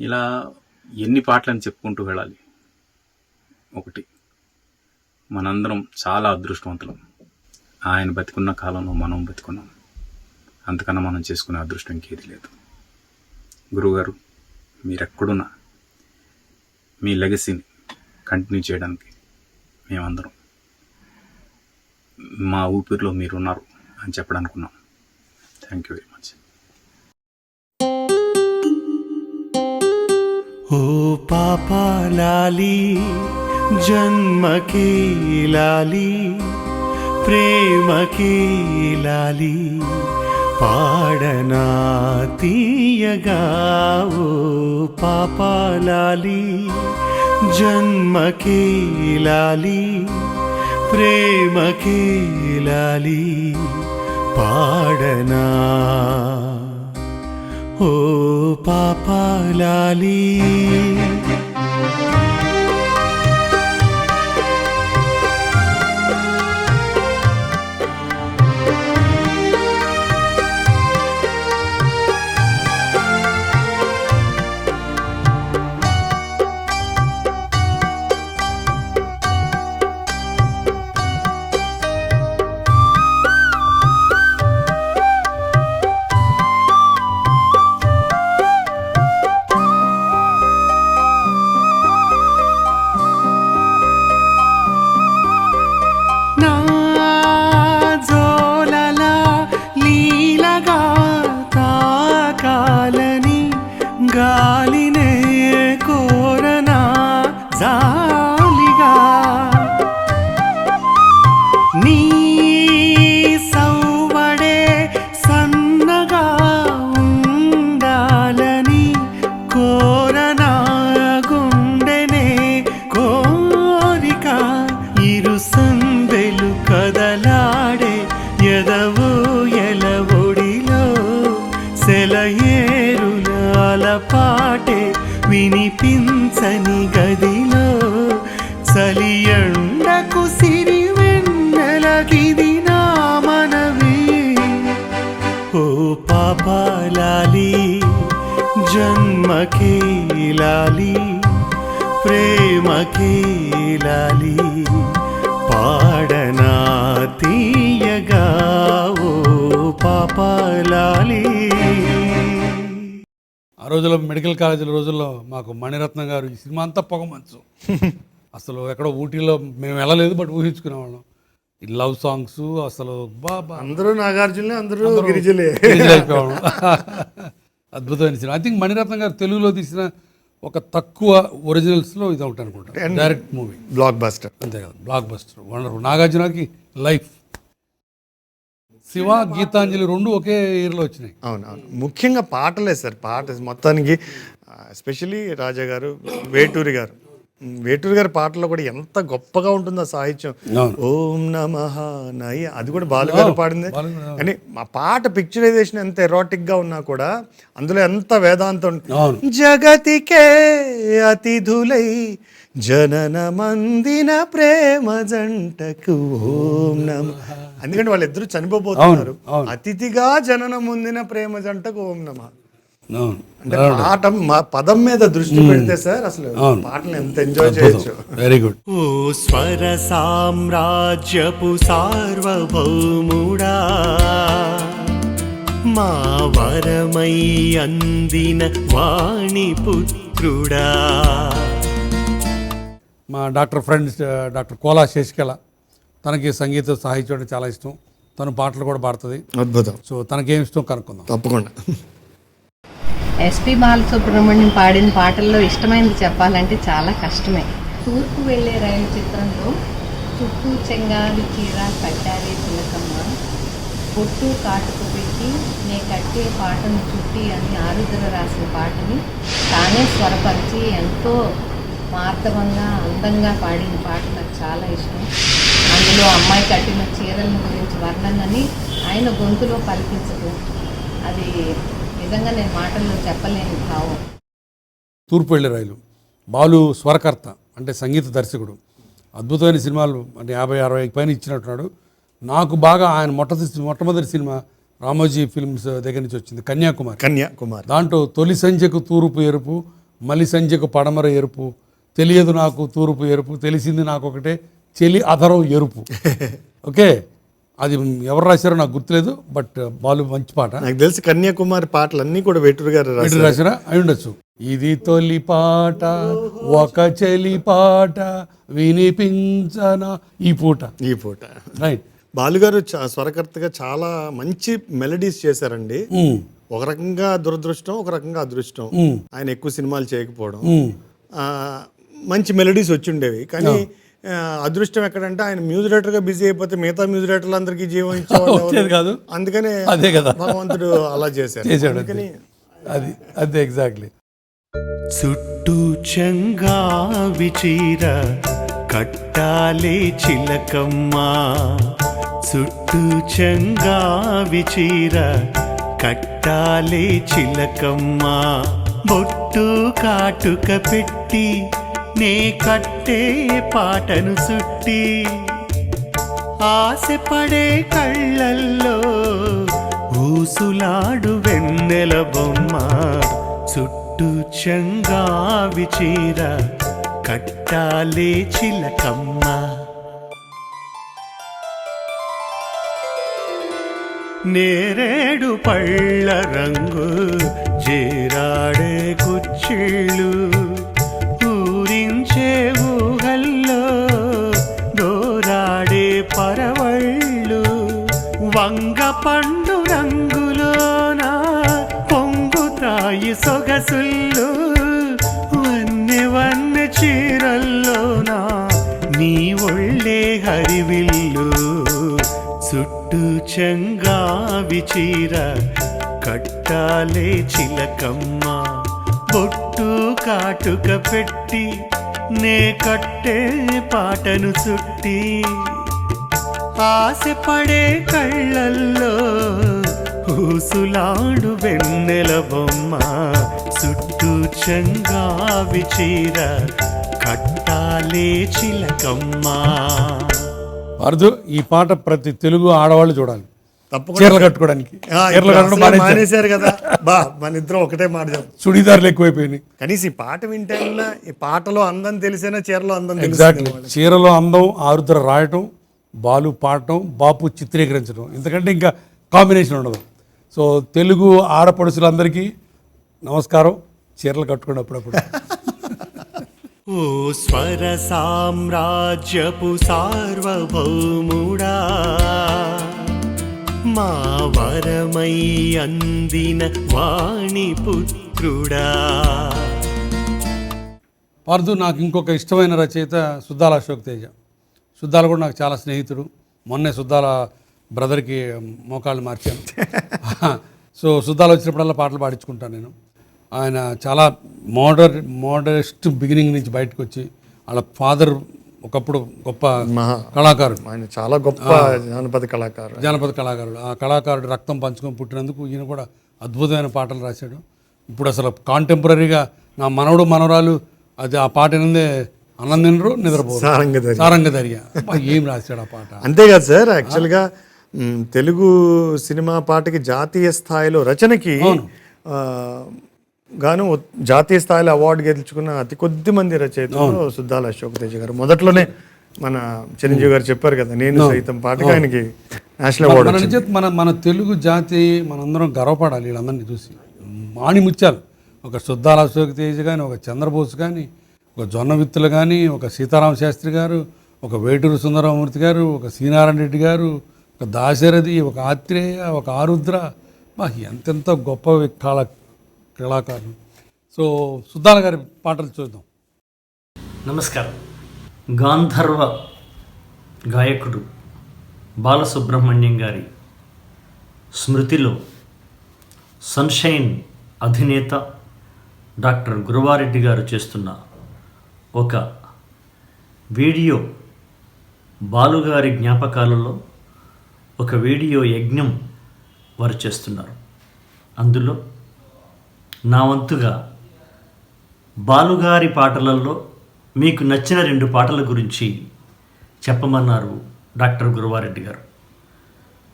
[SPEAKER 9] ఇలా ఎన్ని పాటలని చెప్పుకుంటూ వెళ్ళాలి. ఒకటి, మనందరం చాలా అదృష్టవంతులం. ఆయన బతికున్న కాలంలో మనం బతికున్నాం. అంతకన్నా మనం చేసుకునే అదృష్టం ఇంకేది లేదు. గురువుగారు, మీరెక్కడున్నా మీ లెగసీని కంటిన్యూ చేయడానికి మేమందరం మా ఊపిరిలో మీరున్నారు అని చెప్పడానుకున్నాం. Thank you very much.
[SPEAKER 1] ఓ పాపా లాలి జన్మకే లాలి ప్రేమకే లాలి పాడనా తీయగా ఓ పాపా లాలి జన్మకే లాలి ప్రేమకే లాలి పాడనా ఓ పాపా లాలి. గాలినే కోరనా జాలిగా నీ సౌవడే సన్నగా ఉండాలని కోరనా గుండెనే కోరిక ఇరు సందెలు కదలాడే ఎదవు ఎలవొడిలో సెలయేరుల పాటే వినిపించని గదిలో చలియండకు సిరి వెన్నెలగిది నా మనవి. ఓ పాపా లాలి జన్మకే లాలి ప్రేమకే లాలి పాడనా తీయగా ఓ పాపా లాలి.
[SPEAKER 2] ఆ రోజుల్లో మెడికల్ కాలేజీల రోజుల్లో మాకు మణిరత్నం గారు ఈ సినిమా అంతా పొగమంచు. అసలు ఎక్కడో ఊటీలో మేము వెళ్ళలేదు, బట్ ఊహించుకునేవాళ్ళం. ఈ లవ్ సాంగ్స్ అసలు బాబా
[SPEAKER 3] అందరూ నాగార్జునులే, అందరూ గిరిజలే
[SPEAKER 2] అయిపోయాం. అద్భుతమైన సినిమా. ఐ థింక్ మణిరత్నం గారు తెలుగులో తీసిన ఒక తక్కువ ఒరిజినల్స్లో ఇది ఒకటి అనుకుంటా. Direct movie,
[SPEAKER 3] blockbuster.
[SPEAKER 2] అంతే కదా, బ్లాక్ బస్టర్, వండర్ఫుల్. నాగార్జునకి లైఫ్, శివ, గీతాంజలి రెండు ఒకే ఇయర్లో వచ్చినాయి.
[SPEAKER 3] అవునవును, ముఖ్యంగా పాటలే సార్. పాట మొత్తానికి ఎస్పెషలీ రాజా గారు, వేటూరి గారి పాటలో కూడా ఎంత గొప్పగా ఉంటుందో సాహిత్యం. ఓం నమః నయ, అది కూడా బాలు గారు పాడింది. కానీ ఆ పాట పిక్చరైజేషన్ ఎంత ఎరోటిక్ గా ఉన్నా కూడా అందులో ఎంత వేదాంతం. జగతికే అతిథులై జనన మందిన ప్రేమ జంటకు ఓం నమ. ఎందుకంటే వాళ్ళిద్దరూ చనిపోబోతున్నారు. అతిథిగా జననం పొందిన ప్రేమ జంటకు ఓం నమ. అంటే పాట పదం మీద దృష్టి పెడితే సార్ అసలు పాటను ఎంత ఎంజాయ్ చేయొచ్చు.
[SPEAKER 2] Very good.
[SPEAKER 1] ఓ స్వర సామ్రాజ్యపు సార్వభౌముడా మా వరమై అందిన వాణి పుత్రుడా.
[SPEAKER 2] మా doctor friend doctor Kola Sasikala, తనకి సంగీత సాహిత్యం అంటే చాలా ఇష్టం. తను పాటలు కూడా పాడుతుంది.
[SPEAKER 3] అద్భుతం.
[SPEAKER 2] సో తనకేం ఇష్టం కనుక్కుందాం.
[SPEAKER 3] తప్పకుండా.
[SPEAKER 10] ఎస్పి బాలసుబ్రహ్మణ్యం పాడిన పాటల్లో ఇష్టమైనది చెప్పాలంటే చాలా కష్టమే. తూర్పు వెళ్ళే రైలు చిత్రంలో చుట్టూ చెంగావి చీర కట్టారే తిలకమ్మ, పొట్టు కాటుకు పెట్టి నే కట్టే పాటను చుట్టి అని ఆరుద్ర రాసిన పాటని తానే స్వరపరిచి ఎంతో మార్దవంగా అందంగా పాడిన పాట నాకు చాలా ఇష్టం. అందులో అమ్మాయి కట్టిన చీరల గురించి వర్ణనని ఆయన గొంతులో పలికించడం, అది నిజంగా నేను మాటల్లో చెప్పలేని భావం.
[SPEAKER 2] తూర్పు వెళ్ళే రైలు. బాలు స్వరకర్త అంటే సంగీత దర్శకుడు. అద్భుతమైన సినిమాలు అంటే 50-60 పైన ఇచ్చినట్టున్నాడు. నాకు బాగా ఆయన మొట్టమొదటి సినిమా రామోజీ ఫిల్మ్స్ దగ్గర నుంచి వచ్చింది కన్యాకుమారి. దాంట్లో తొలి సంధ్యకు తూర్పు ఎరుపు, మలి సంధ్యకు పడమర ఎరుపు, తెలియదు నాకు తూర్పు ఎరుపు, తెలిసింది నాకు ఒకటే చెలి అధరం ఎరుపు. ఓకే, అది ఎవరు రాశారో నాకు గుర్తులేదు, బట్ బాలు మంచి పాట.
[SPEAKER 3] నాకు తెలిసి కన్యాకుమారి పాటలు అన్నీ కూడా వేటూరు గారు
[SPEAKER 2] రాశారా అయి ఉండొచ్చు. ఇది తొలి పాట ఒక చెలి పాట వినిపించనా ఈ పూట రైట్.
[SPEAKER 3] బాలుగారు స్వరకర్తగా చాలా మంచి మెలడీస్ చేశారండి. ఒక రకంగా దురదృష్టం, ఒక రకంగా అదృష్టం. ఆయన ఎక్కువ సినిమాలు చేయకపోవడం, మంచి మెలడీస్ వచ్చి ఉండేవి. కానీ అదృష్టం ఎక్కడంటే ఆయన మ్యూజిక్ డైరెక్టర్ గా బిజీ అయిపోతే మిగతా మ్యూజిక్ డైరెక్టర్లు అందరికీ జీవం ఇచ్చేవాళ్ళు. అందుకనే
[SPEAKER 2] అదే కదా
[SPEAKER 3] భగవంతుడు అలా చేశాడు.
[SPEAKER 2] అదే ఎగ్జాక్ట్లీ.
[SPEAKER 1] చుట్టూ చెంగావి చీర కట్టాలే చిలకమ్మా, చుట్టూ చెంగావి చీర కట్టాలే చిలకమ్మా, బొట్టు కాటుక పెట్టి నే కట్టే పాటను చుట్టి, ఆశపడే కళ్ళల్లో ఊసులాడు వెన్నెల బొమ్మ, చుట్టూ చెంగావి చీర కట్టాలే చిలకమ్మ. నేరేడు పళ్ళ రంగు జేరాడే కుచ్చిళ్ళు, ఊరించే ఊహల్లో దోరాడే పరవళ్ళు, వంగ పండు రంగులోన పొంగుతాయి సొగసుళ్ళు, వన్నె వన్నె చీరల్లోన నీ ఒళ్ళే హరివిల్లు, చుట్టూ చెంగావి చీర కట్టాలే చిలకమ్మ, బొట్టు కాటుక పెట్టి నే కట్టే పాటను చుట్టి, ఆశపడే కళ్ళల్లో ఊసులాడు వెన్నెల బొమ్మ, చుట్టూ చెంగావి చీర కట్టాలే చిలకమ్మ.
[SPEAKER 2] అర్థు ఈ పాట ప్రతి తెలుగు ఆడవాళ్ళు చూడాలి, చీరలు కట్టుకోవడానికి.
[SPEAKER 3] మానేశారు కదా మన ఇద్దరం ఒకటే మాట చెప్తాం,
[SPEAKER 2] చుడీదార్లు ఎక్కువైపోయినాయి.
[SPEAKER 3] కనీసం ఈ పాట వింటేనా, ఈ పాటలో అందం తెలిసేనా చీరలో అందం.
[SPEAKER 2] ఎగ్జాక్ట్లీ, చీరలో అందం ఆరుద్ర రాయటం, బాలు పాడటం, బాపు చిత్రీకరించడం, ఎందుకంటే ఇంకా కాంబినేషన్ ఉండదు. సో తెలుగు ఆడపడుచులందరికీ నమస్కారం, చీరలు కట్టుకోండి అప్పుడప్పుడు.
[SPEAKER 1] ఓ స్వర సామ్రాజ్యపు సార్వభౌముడా, మా వరమై అందిన వాణిపుత్రుడా.
[SPEAKER 2] పార్దు, నాకు ఇంకొక ఇష్టమైన రచయిత సుద్దాల అశోక్ తేజ. సుద్దాల కూడా నాకు చాలా స్నేహితుడు. మొన్నే సుద్దాల బ్రదర్కి మోకాళ్ళు మార్చాను. సో సుద్దాల వచ్చినప్పుడల్లా పాటలు పాడించుకుంటాను నేను. ఆయన చాలా మోడరెస్ట్ బిగినింగ్ నుంచి బయటకు వచ్చి, వాళ్ళ ఫాదర్ ఒకప్పుడు గొప్ప కళాకారుడు,
[SPEAKER 3] ఆయన చాలా గొప్ప జానపద కళాకారుడు.
[SPEAKER 2] ఆ కళాకారుడు రక్తం పంచుకొని పుట్టినందుకు ఈయన కూడా అద్భుతమైన పాటలు రాశాడు. ఇప్పుడు అసలు కాంటెంపరీగా నా మనవడు మనవరాలు అది ఆ పాట ఏందే అన్నం తినరు నిద్రపోరు, సారంగధర్య. ఏం రాశాడు ఆ పాట.
[SPEAKER 3] అంతేకాదు సార్, యాక్చువల్గా తెలుగు సినిమా పాటకి జాతీయ స్థాయిలో రచనకి గాను జాతీయ స్థాయిలో అవార్డు గెలుచుకున్న అతి కొద్ది మంది రచయితలు సుద్దాల అశోక్ తేజ గారు. మొదట్లోనే మన చిరంజీవి గారు చెప్పారు కదా, నేను సైతం పాటకి ఆయనకి నేషనల్ అవార్డు.
[SPEAKER 2] మన తెలుగు జాతి మనందరం గర్వపడాలి వీళ్ళందరినీ చూసి. మాణిముత్యాలు, ఒక సుద్దాల అశోక్ తేజ కానీ, ఒక చంద్రబోస్ కానీ, ఒక జొన్నవిత్తులు కానీ, ఒక సీతారామ శాస్త్రి గారు, ఒక వేటూరు సుందరమూర్తి గారు, ఒక శ్రీనారాయణ రెడ్డి గారు, ఒక దాశరథి, ఒక ఆత్రేయ, ఒక ఆరుద్ర, ఎంతెంత గొప్ప కళాకారులు. సో సుద్దాల గారి పాటలు చూద్దాం.
[SPEAKER 11] నమస్కారం. గాంధర్వ గాయకుడు బాలసుబ్రహ్మణ్యం గారి స్మృతిలో సన్షైన్ అధినేత డాక్టర్ గురువారెడ్డి గారు చేస్తున్న ఒక వీడియో, బాలుగారి జ్ఞాపకాలలో ఒక వీడియో యజ్ఞం వారు చేస్తున్నారు. అందులో నా వంతుగా బాలుగారి పాటలలో మీకు నచ్చిన 2 పాటల గురించి చెప్పమన్నారు డాక్టర్ గురువారెడ్డి గారు.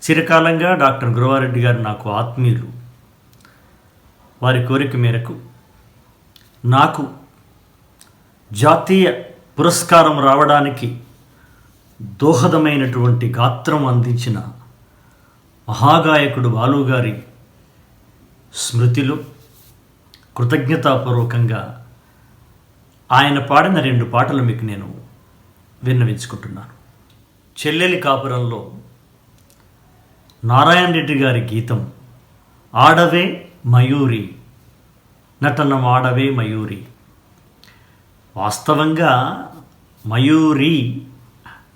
[SPEAKER 11] చిరకాలంగా డాక్టర్ గురువారెడ్డి గారు నాకు ఆత్మీయులు. వారి కోరిక మేరకు నాకు జాతీయ పురస్కారం రావడానికి దోహదమైనటువంటి గాత్రం అందించిన మహాగాయకుడు బాలుగారి స్మృతిలో కృతజ్ఞతాపూర్వకంగా ఆయన పాడిన 2 పాటలు మీకు నేను విన్నవించుకుంటున్నాను. చెల్లెలి కాపురంలో నారాయణ రెడ్డి గారి గీతం ఆడవే మయూరి, నటన ఆడవే మయూరి. వాస్తవంగా మయూరి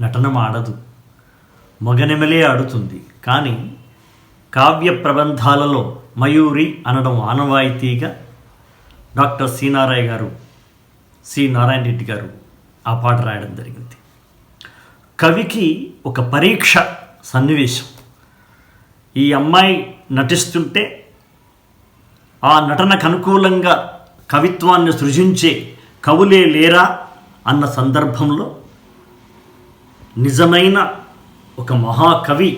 [SPEAKER 11] నటనం ఆడదు, మగనెమలే ఆడుతుంది. కానీ కావ్య ప్రబంధాలలో మయూరి అనడం ఆనవాయితీగా డాక్టర్ సి నారాయణ రెడ్డి గారు ఆ పాట రాయడం జరిగింది. కవికి ఒక పరీక్ష సన్నివేశం. ఈ అమ్మాయి నటిస్తుంటే ఆ నటనకు అనుకూలంగా కవిత్వాన్ని సృజించే కవులే లేరా అన్న సందర్భంలో నిజమైన ఒక మహాకవి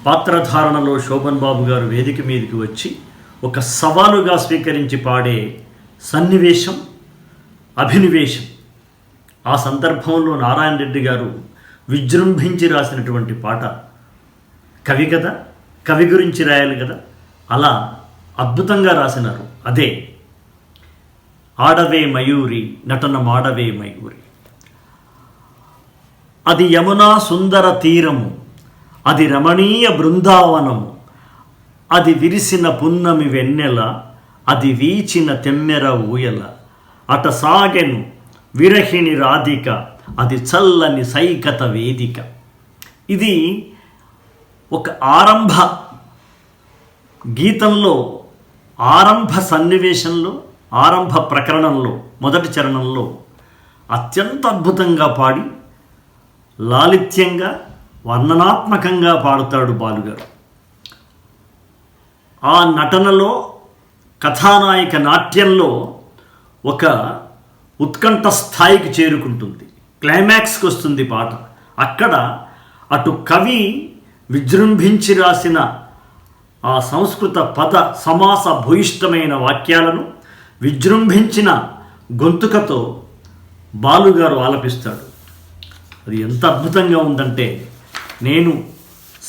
[SPEAKER 11] పాత్రధారణలో శోభన్ బాబు గారు వేదిక మీదకి వచ్చి ఒక సవాలుగా స్వీకరించి పాడే సన్నివేశం, అభినివేశం. ఆ సందర్భంలో నారాయణ రెడ్డి గారు విజృంభించి రాసినటువంటి పాట. కవి కదా, కవి గురించి రాయాలి కదా, అలా అద్భుతంగా రాసినారు. అదే ఆడవే మయూరి, నటన మాడవే మయూరి. అది యమునా సుందర తీరము, అది రమణీయ బృందావనము, అది విరిసిన పున్నమి వెన్నెల, అది వీచిన తెమ్మెర ఊయల, అట సాగెను విరహిణి రాధిక, అది చల్లని సైకత వేదిక. ఇది ఒక ఆరంభ గీతంలో, ఆరంభ సన్నివేశంలో, ఆరంభ ప్రకరణంలో, మొదటి చరణంలో అత్యంత అద్భుతంగా పాడి లాలిత్యంగా వర్ణనాత్మకంగా పాడుతాడు బాలుగారు. ఆ నటనలో, కథానాయిక నాట్యంలో ఒక ఉత్కంఠ స్థాయికి చేరుకుంటుంది, క్లైమాక్స్కి వస్తుంది పాట. అక్కడ అటు కవి విజృంభించి రాసిన ఆ సంస్కృత పద సమాస భూయిష్టమైన వాక్యాలను విజృంభించిన గొంతుకతో బాలుగారు ఆలపిస్తాడు. అది ఎంత అద్భుతంగా ఉందంటే, నేను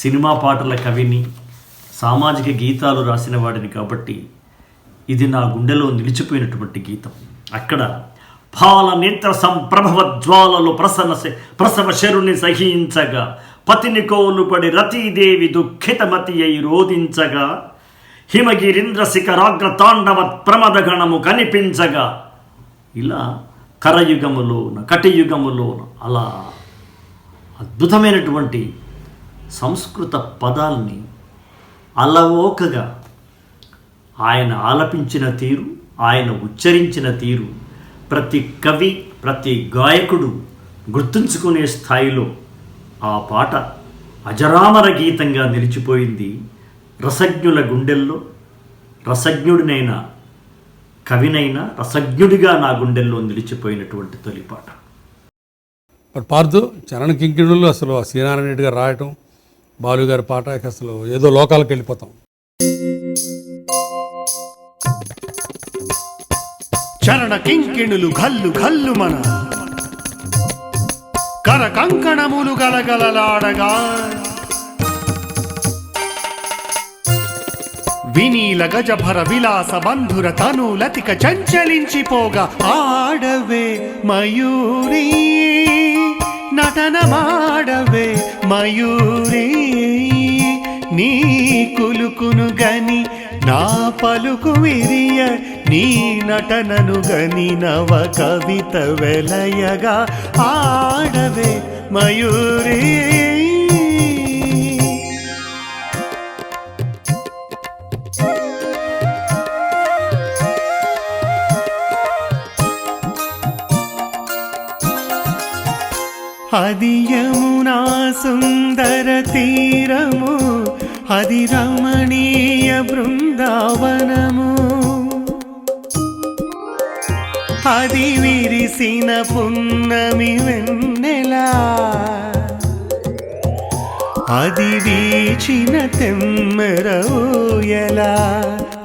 [SPEAKER 11] సినిమా పాటల కవిని, సామాజిక గీతాలు రాసిన వాడిని కాబట్టి ఇది నా గుండెలో నిలిచిపోయినటువంటి గీతం. అక్కడ పాల నేత్ర సంప్రభవ జ్వాలలు ప్రసవ శరుని సహించగా, పతిని కోలు పడి రతీదేవి దుఃఖితమతి అయి రోధించగా, హిమగిరీంద్ర శిఖరాగ్ర తాండవ ప్రమదగణము కనిపించగా, ఇలా కరయుగములోన కటియుగములోన అలా అద్భుతమైనటువంటి సంస్కృత పదాలని అలవోకగా ఆయన ఆలపించిన తీరు, ఆయన ఉచ్చరించిన తీరు ప్రతి కవి, ప్రతి గాయకుడు గుర్తుంచుకునే స్థాయిలో ఆ పాట అజరామర గీతంగా నిలిచిపోయింది. రసజ్ఞుల గుండెల్లో రసజ్ఞుడినైనా, కవినైనా రసజ్ఞుడిగా నా గుండెల్లో నిలిచిపోయినటువంటి తొలి పాట.
[SPEAKER 2] బట్ పార్దు చరణ కింకిణులు అసలు శ్రీనారాయణ రెడ్డి గారు రాయటం, బాలుగారి పాట అసలు ఏదో లోకాలకు వెళ్ళిపోతాం.
[SPEAKER 1] చరణ కింకిణులు ఘల్లు ఘల్లు మన కర కంకణములు గలగలలాడగా, వినీల గజభర విలాస బంధుర తనులతిక చంచలించిపోగా, ఆడవే మయూరి నటన మాడవే మయూరి, నీ కులుకును గని నా పలుకు విరియ, నీ నటనను గని నవ కవిత వెలయగా, ఆడవే మయూరి. అది యమునా సుందర తీరము, అది రమణీయ బృందావనము, అది విరిసిన పున్నమి వెన్నెలా, అది వీచిన తెమ్మెర ఊయలా,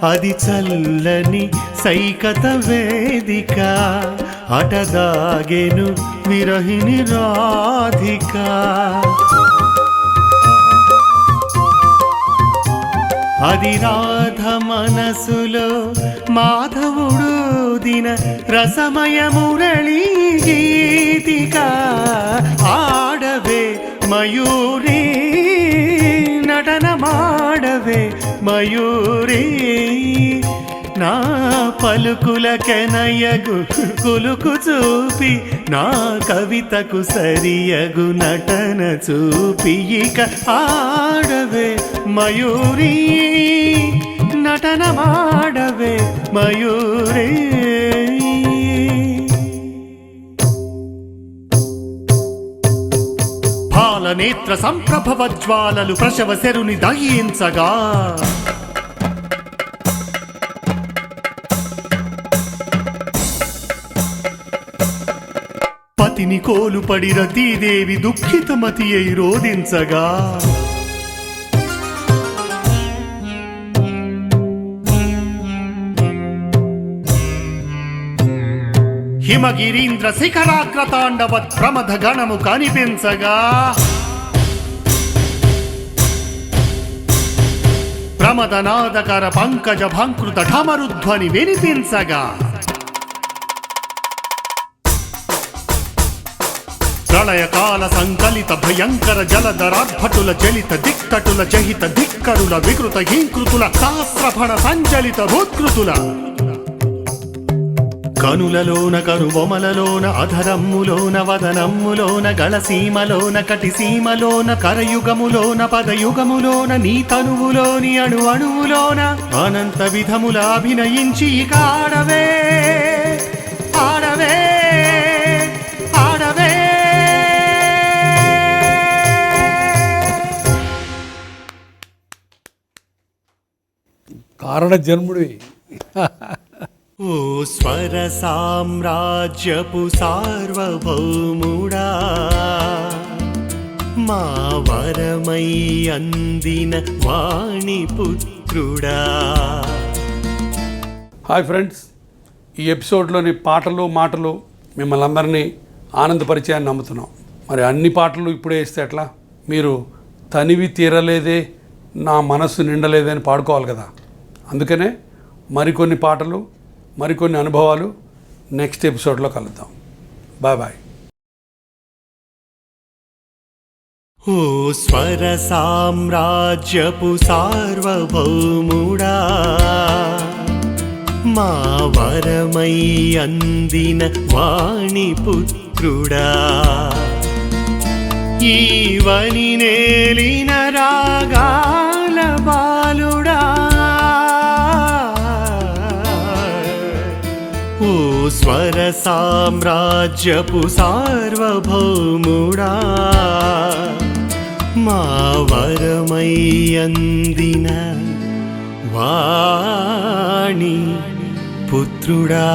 [SPEAKER 1] అది చల్లని సైకత వేదిక, అటదాగెను విరహిణి రాధిక. అది రాధ మనసులో మాధవుడు దిన రసమయ మురళీ గీతిక. ఆడవే మయూరీ నటన మాడవే మయూరీ, నా పలుకులకెనయగు కులుకు చూపి, నా కవితకు సరియగు నటన చూపి, ఇక ఆడవే మయూరీ నటన మాడవే మయూరీ. పాలనేత్ర సంప్రభవ జ్వాలలు ప్రశవ శరుని దహించగా, పతిని కోలుపడి రతీదేవి దుఃఖితమతి అయి రోదించగా, హిమగిరీంద్ర శిఖరాగ్రతాండవత్ ప్రమథ గణము కనిపించగా, ప్రమదనాదకర పంకజ భంకృత ఢమరుధ్వని వినిపించగా, ప్రళయకాల సంకలిత భయంకర జలధరార్భటుల జలిత దిక్కటుల జహిత ధిక్కరుల వికృత హీకృతుల సహస్రఫణ సంచలిత భూత్కృతుల కనులలోన కనుబొమలలోన అధరమ్ములోన వదనమ్ములోన గళసీమలోన కటిసీమలోన కరయుగములోన పదయుగములోన నీ తనువులోని అణు అణువులోన అనంత విధముల అభినయించి ఇక ఆడవే ఆడవే ఆడవే.
[SPEAKER 2] కారణ జన్ముడివి.
[SPEAKER 1] ఓ స్వర సామ్రాజ్యపు సార్వభౌముడా, మా వరమై అందిన వాణిపుత్రుడా.
[SPEAKER 2] హాయ్ ఫ్రెండ్స్, ఈ ఎపిసోడ్లోని పాటలు మాటలు మిమ్మల్ని అందరినీ ఆనందపరిచాయని నమ్ముతున్నాం. మరి అన్ని పాటలు ఇప్పుడే వేస్తే ఎట్లా? మీరు తనివి తీరలేదే, నా మనస్సు నిండలేదే అని పాడుకోవాలి కదా. అందుకనే మరికొన్ని పాటలు, మరికొన్ని అనుభవాలు నెక్స్ట్ ఎపిసోడ్లో కలుద్దాం. Bye bye.
[SPEAKER 1] ఓ స్వర సామ్రాజ్యపు సార్వభౌముడా, మా వరమై అందిన వాణిపుత్రుడా, ఈ వని నేలిన రాగాల బాలుడా, ఓ స్వర సామ్రాజ్యపు సార్వభౌముడా, మా వరమై అందిన వాణి పుత్రుడా.